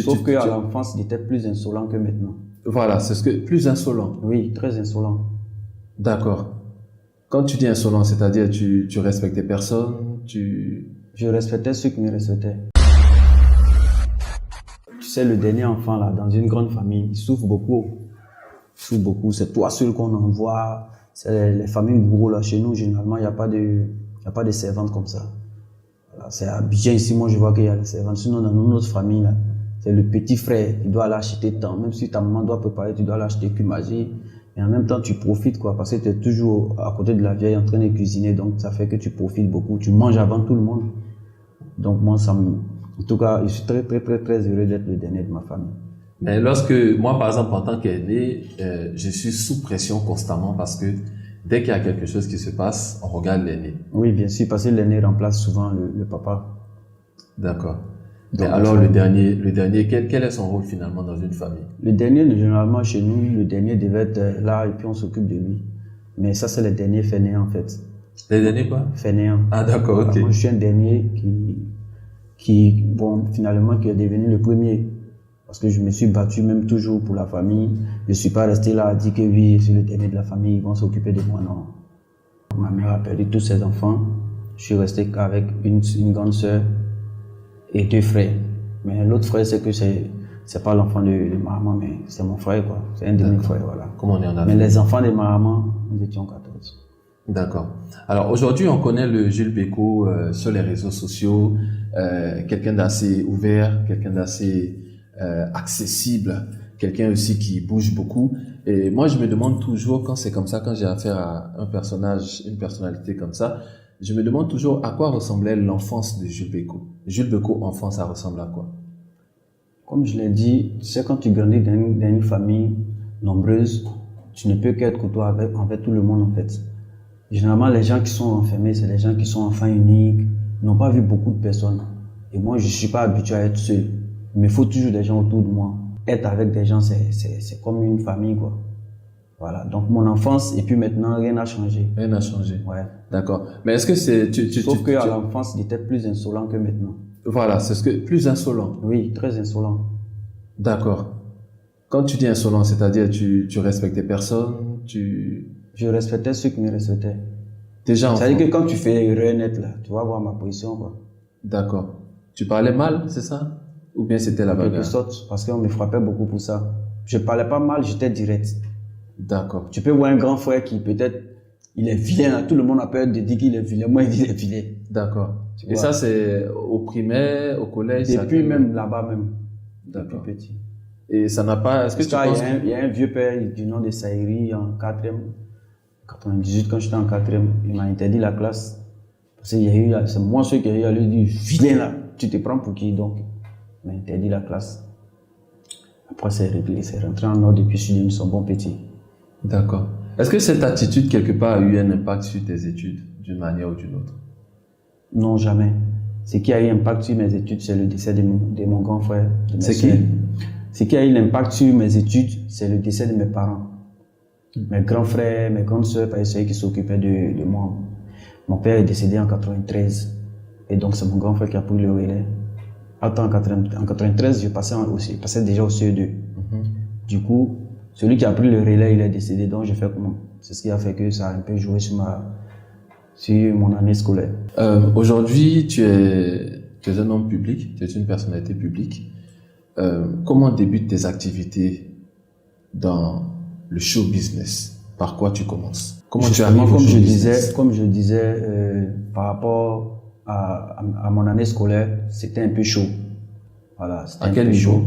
Sauf qu'à l'enfance, il était plus insolent que maintenant. Voilà, c'est ce que plus insolent. Oui, très insolent. D'accord. Quand tu dis insolent, c'est-à-dire tu respectais personne, Je respectais ceux qui me respectaient. Tu sais, le dernier enfant, là, dans une grande famille, il souffre beaucoup. Il souffre beaucoup. C'est toi seul qu'on envoie. C'est les familles gourous, là. Chez nous, généralement, il n'y a pas de servantes comme ça. Voilà, c'est à Abidjan, ici, moi, je vois qu'il y a les servantes. Sinon, dans notre famille, là, c'est le petit frère qui doit aller acheter tant. Même si ta maman doit préparer, tu dois aller acheter puis manger. Et en même temps, tu profites, quoi, parce que tu es toujours à côté de la vieille en train de cuisiner. Donc, ça fait que tu profites beaucoup. Tu manges avant tout le monde. Donc, moi, en tout cas, je suis très, très, très, très heureux d'être le dernier de ma famille. Mais moi, par exemple, en tant qu'aîné, je suis sous pression constamment parce que dès qu'il y a quelque chose qui se passe, on regarde l'aîné. Oui, bien sûr, parce que l'aîné remplace souvent le papa. D'accord. Mais alors, le dernier, quel est son rôle finalement dans une famille? Le dernier, généralement, chez nous, le dernier devait être là et puis on s'occupe de lui. Mais ça, c'est le dernier fainéant, en fait. Les derniers quoi? Fainéant. Ah, d'accord, ok. Moi, je suis un dernier bon, finalement, qui est devenu le premier. Parce que je me suis battu même toujours pour la famille. Je ne suis pas resté là à dire que oui, je suis le dernier de la famille, ils vont s'occuper de moi, non. Ma mère a perdu tous ses enfants. Je suis resté qu'avec une grande sœur et 2 frères. Mais l'autre frère, c'est que c'est pas l'enfant de ma maman, mais c'est mon frère, quoi. C'est un de mes frères, voilà. Comme on est en Afrique. Mais les enfants de ma maman, nous étions 14. D'accord. Alors aujourd'hui, on connaît le Jules Bécaud sur les réseaux sociaux, quelqu'un d'assez ouvert, quelqu'un d'assez accessible, quelqu'un aussi qui bouge beaucoup. Et moi, je me demande toujours, quand c'est comme ça, quand j'ai affaire à un personnage, une personnalité comme ça, je me demande toujours à quoi ressemblait l'enfance de Jules Bécaud. Jules Bécaud, enfant, ça ressemble à quoi? Comme je l'ai dit, tu sais, quand tu grandis dans une famille nombreuse, tu ne peux qu'être courtois envers tout le monde, en fait. Généralement, les gens qui sont enfermés, c'est les gens qui sont enfants uniques, n'ont pas vu beaucoup de personnes. Et moi, je ne suis pas habitué à être seul. Il me faut toujours des gens autour de moi. Être avec des gens, c'est comme une famille, quoi. Voilà. Donc, mon enfance, et puis maintenant, rien n'a changé. Rien n'a changé. Ouais. D'accord. Mais est-ce que c'est... Sauf qu'à l'enfance, il était plus insolent que maintenant. Voilà, c'est ce que... Plus insolent. Oui, très insolent. D'accord. Quand tu dis insolent, c'est-à-dire tu respectais personne, Je respectais ceux qui me respectaient. Déjà enfant. C'est-à-dire que quand tu fais erreur nette, là, tu vas voir ma position, quoi. D'accord. Tu parlais mal, c'est ça? Ou bien c'était la En quelque bagarre? sorte, parce qu'on me frappait beaucoup pour ça. Je parlais pas mal, j'étais direct. D'accord. Tu peux voir un grand frère qui peut-être, il est vilain, là. Tout le monde a peur de dire qu'il est vilain. Moi, il dit qu'il est vilain. D'accord. Et ça, c'est au primaire, au collège? Depuis même là-bas même. D'accord. Depuis petit. Et ça n'a pas... Est-ce que tu penses... Il y a un vieux père du nom de Saïri en 4e, 98, quand j'étais en 4e, il m'a interdit la classe. Parce qu'il y a eu, c'est moi ceux qui a eu à lui dire, vilain là, tu te prends pour qui donc? Il m'a interdit la classe. Après, c'est réglé, c'est rentré en ordre, et puis je suis devenu son bon petit. D'accord. Est-ce que cette attitude, quelque part, a eu un impact sur tes études, d'une manière ou d'une autre? Non, jamais. Ce qui a eu un impact sur mes études, c'est le décès de mon grand frère. C'est qui? Ce qui a eu l'impact sur mes études, c'est le décès de mes parents. Mes grands frères, mes grandes sœurs, c'est eux qui s'occupaient de moi. Mon père est décédé en 93. Et donc, c'est mon grand frère qui a pris le relais. Attends, en 93, je passais déjà au CE2. Du coup, celui qui a pris le relais, il est décédé. Donc, j'ai fait comment? C'est ce qui a fait que ça a un peu joué sur mon année scolaire. Aujourd'hui, tu es un homme public, tu es une personnalité publique. Comment débutent tes activités dans le show business? Par quoi tu commences? Comment tu arrives au show business? Comme je disais, par rapport à mon année scolaire, c'était un peu chaud. Voilà, à quel niveau?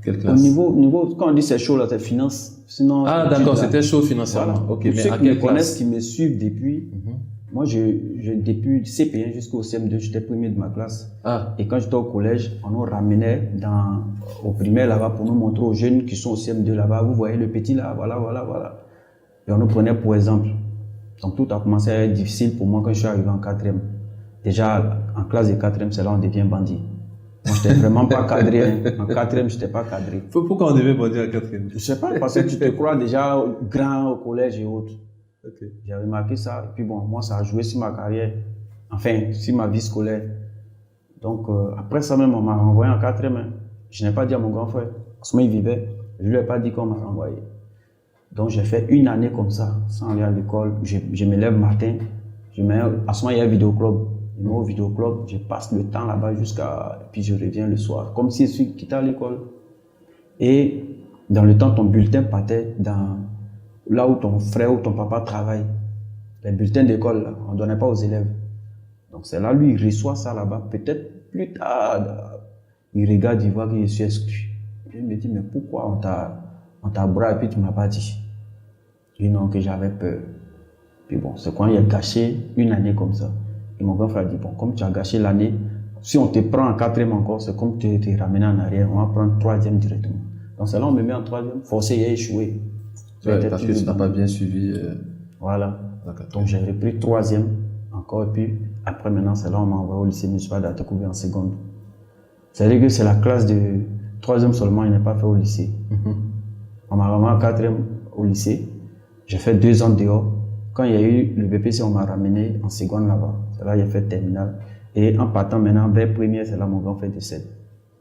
Quelle classe? Au niveau, quand on dit c'est chaud, là, c'est finance. Sinon, ah, d'accord, c'était chaud financièrement. Voilà. Ok, mais mais ceux à qui quelle me connaissent, classe? qui me suivent depuis, moi, depuis CP1 jusqu'au CM2, j'étais premier de ma classe. Ah. Et quand j'étais au collège, on nous ramenait au primaire là-bas pour nous montrer aux jeunes qui sont au CM2 là-bas. Vous voyez le petit là, voilà. Et on nous prenait pour exemple. Donc tout a commencé à être difficile pour moi quand je suis arrivé en 4e. Déjà, en classe de 4e, c'est là où on devient bandit. Moi, j'étais vraiment pas cadré. Hein. En 4e, j'étais pas cadré. Pourquoi on devait bandit en 4e? Je sais pas, parce que tu te crois déjà grand au collège et autres. Okay. J'ai remarqué ça. Et puis bon, moi, ça a joué sur ma carrière. Enfin, sur ma vie scolaire. Donc, après ça même, on m'a renvoyé en 4e. Hein. Je n'ai pas dit à mon grand frère. En ce moment, il vivait. Je ne lui ai pas dit qu'on m'a renvoyé. Donc, j'ai fait une année comme ça, sans aller à l'école. Je me lève matin. À ce moment, il y a un vidéoclub. Je me mets au vidéoclub. Je passe le temps là-bas puis je reviens le soir. Comme si je suis quitté à l'école. Et dans le temps, ton bulletin partait là où ton frère ou ton papa travaille. Les bulletins d'école, là, on ne donnait pas aux élèves. Donc c'est là, lui, il reçoit ça là-bas. Peut-être plus tard, il regarde, il voit que je suis exclu. Il me dit, mais pourquoi on t'a bravé et puis tu ne m'as pas dit? Je dis non, que j'avais peur. Puis bon, c'est quand il a gâché une année comme ça. Et mon grand frère dit, bon, comme tu as gâché l'année, si on te prend en 4e encore, c'est comme tu t'es ramené en arrière, on va prendre 3e directement. Donc c'est là, on me met en 3e, forcé et échoué. Ouais, parce que tu n'as pas bien suivi. Voilà. Donc j'ai repris 3e encore, et puis après maintenant, c'est là, on m'a envoyé au lycée municipal d'Atakoubé en seconde. C'est-à-dire que c'est la classe de 3e seulement, il n'est pas fait au lycée. On m'a ramené en 4e au lycée. J'ai fait 2 ans dehors. Quand il y a eu le BPC, on m'a ramené en seconde là-bas. C'est là, j'ai fait terminale. Et en partant maintenant vers première, c'est là mon grand frère décède.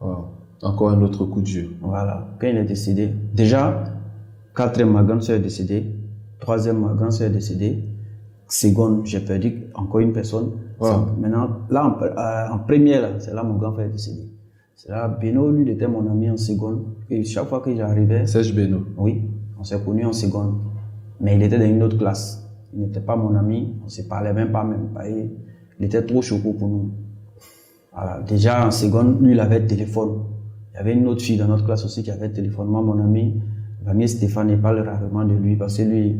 Wow. Encore un autre coup de jeu. Voilà. Quand il est décédé, déjà, 4e, ma grande soeur est décédée. 3e, ma grande soeur est décédée. Seconde, j'ai perdu encore une personne. Wow. Maintenant, là, en première, là, c'est là mon grand frère est décédé. C'est là, Beno, lui, il était mon ami en seconde. Et chaque fois que j'arrivais. Serge Beno. Oui, on s'est connus en seconde. Mais il était dans une autre classe. Il n'était pas mon ami. On ne se parlait même pas. Il était trop choco pour nous. Voilà. Déjà en seconde, lui, il avait le téléphone. Il y avait une autre fille dans notre classe aussi qui avait le téléphone. Moi, mon ami Stéphane, il parle rarement de lui parce que lui,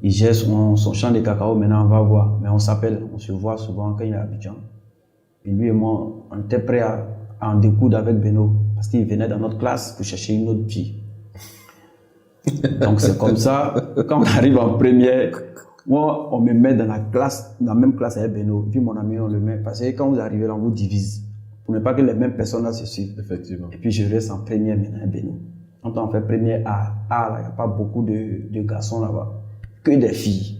il gère son champ de cacao. Maintenant, on va voir. Mais on s'appelle, on se voit souvent quand il est à Abidjan. Et lui et moi, on était prêts à en découdre avec Beno parce qu'il venait dans notre classe pour chercher une autre fille. Donc c'est comme ça, quand on arrive en première, moi, on me met dans la même classe avec Beno. Et puis mon ami, on le met. Parce que quand vous arrivez là, on vous divise. Pour ne pas que les mêmes personnes là se suivent. Effectivement. Et puis je reste en première maintenant avec Beno. Quand on fait première A, il n'y a pas beaucoup de garçons là-bas. Que des filles.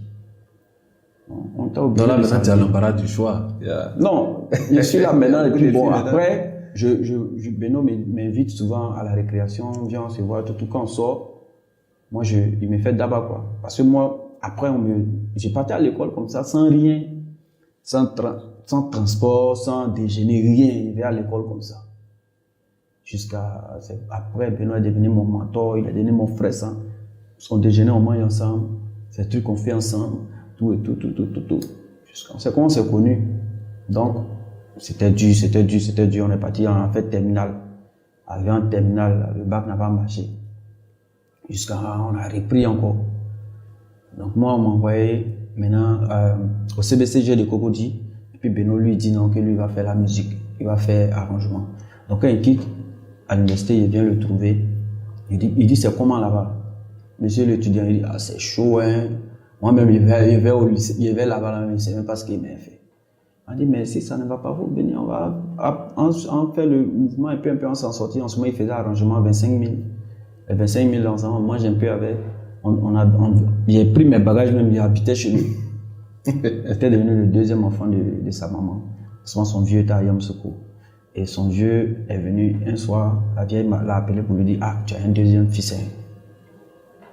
On t'a oublié. Non, là, maintenant, tu as l'embarras du choix. Non, je suis là maintenant. Et puis bon, après, Beno m'invite souvent à la récréation. Viens, on se voit. Tout quand on sort, moi, il me fait d'abord quoi. Parce que moi, après, j'ai parti à l'école comme ça, sans rien, sans transport, sans déjeuner, rien. Je vais à l'école comme ça. Après, Benoît est devenu mon mentor, il est devenu mon frère. Son déjeuner, on mange ensemble. C'est des trucs qu'on fait ensemble. Tout. C'est comment on s'est connus. Donc, c'était dur. On est parti en fait terminale. Arrivé en terminale, le bac n'a pas marché. On a repris encore. Donc moi, on m'a envoyé maintenant au CBCG de Cocody. Et puis Beno lui dit non, que lui va faire la musique. Il va faire arrangement. Donc quand il quitte à l'université, il vient le trouver. Il dit c'est comment là-bas? Monsieur l'étudiant, il dit ah c'est chaud hein. Moi-même, il vais au lycée, il vais là-bas, il ne sait même pas ce qu'il m'a fait. On dit mais si ça ne va pas, vous venez, on va faire le mouvement et puis un peu on s'en sortir. En ce moment, il faisait arrangement 25 000. Les 25 000 ensemble, moi j'ai un peu avec. J'ai pris mes bagages, même il habitait chez lui. J'étais devenu le 2e enfant de sa maman. Souvent son vieux était à Yamsoko. Et son vieux est venu un soir, la vieille l'a appelé pour lui dire ah, tu as un 2e fils. Hein.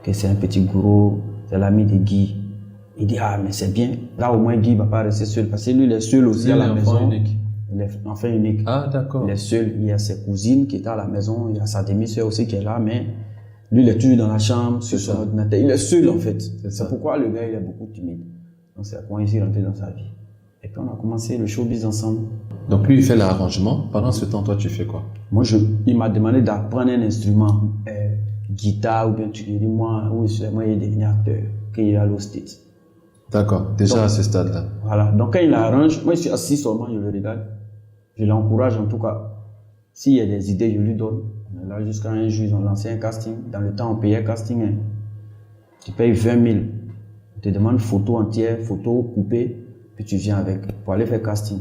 Que c'est un petit gourou, c'est l'ami de Guy. Il dit ah, mais c'est bien. Là au moins Guy ne va pas rester seul parce que lui il est seul aussi à la maison. Unique. Il est enfant unique. Ah, d'accord. Il est seul. Il y a ses cousines qui étaient à la maison. Il y a sa demi-sœur aussi qui est là, mais lui, il est toujours dans la chambre, sur son ordinateur. Il est seul, en fait. C'est pourquoi le gars, il est beaucoup timide. Donc, c'est à quoi il s'est rentré dans sa vie. Et puis, on a commencé le showbiz ensemble. Donc, lui, il fait l'arrangement. Pendant ce temps, toi, tu fais quoi? Moi, il m'a demandé d'apprendre un instrument, guitare ou bien tu dis, moi, il est devenu acteur, qu'il est allé au States. D'accord. Déjà à ce stade-là. Voilà. Donc, quand il arrange, moi, je suis assis seulement, je le regarde. Je l'encourage en tout cas. S'il y a des idées, je lui donne. Là, jusqu'à un jour, ils ont lancé un casting. Dans le temps, on payait casting. Hein. Tu payes 20 000. On te demande photo entière, photo coupée, puis tu viens avec pour aller faire casting.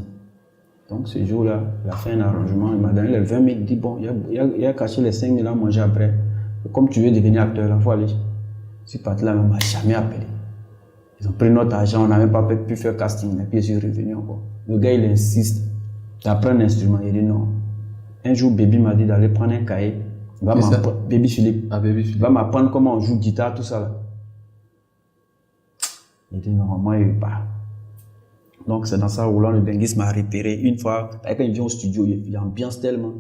Donc, ce jour-là, il a fait un arrangement. Il m'a donné les 20 000. Il dit bon, il a caché les 5 000 à manger après. Et comme tu veux devenir acteur, il faut aller. Je suis parti là, mais on ne m'a jamais appelé. Ils ont pris notre argent, on n'a même pas pu faire casting. Et puis, je suis revenu encore. Le gars, il insiste. Tu apprends un instrument. Il dit non. Un jour, Baby m'a dit d'aller prendre un cahier. Baby Philippe. Ah, Baby Philippe. Il va m'apprendre comment on joue guitare, tout ça. Là. Il dit non, moi, il veut pas. Donc, c'est dans ça où le Benguis m'a repéré. Une fois, quand il vient au studio, il ambiance tellement.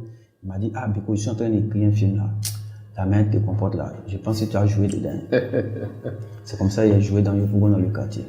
Il m'a dit, ah, Beko, je suis en train d'écrire un film là. Ta main te comporte là. Je pense que tu as joué dedans. C'est comme ça qu'il a joué dans Yopougon dans le quartier.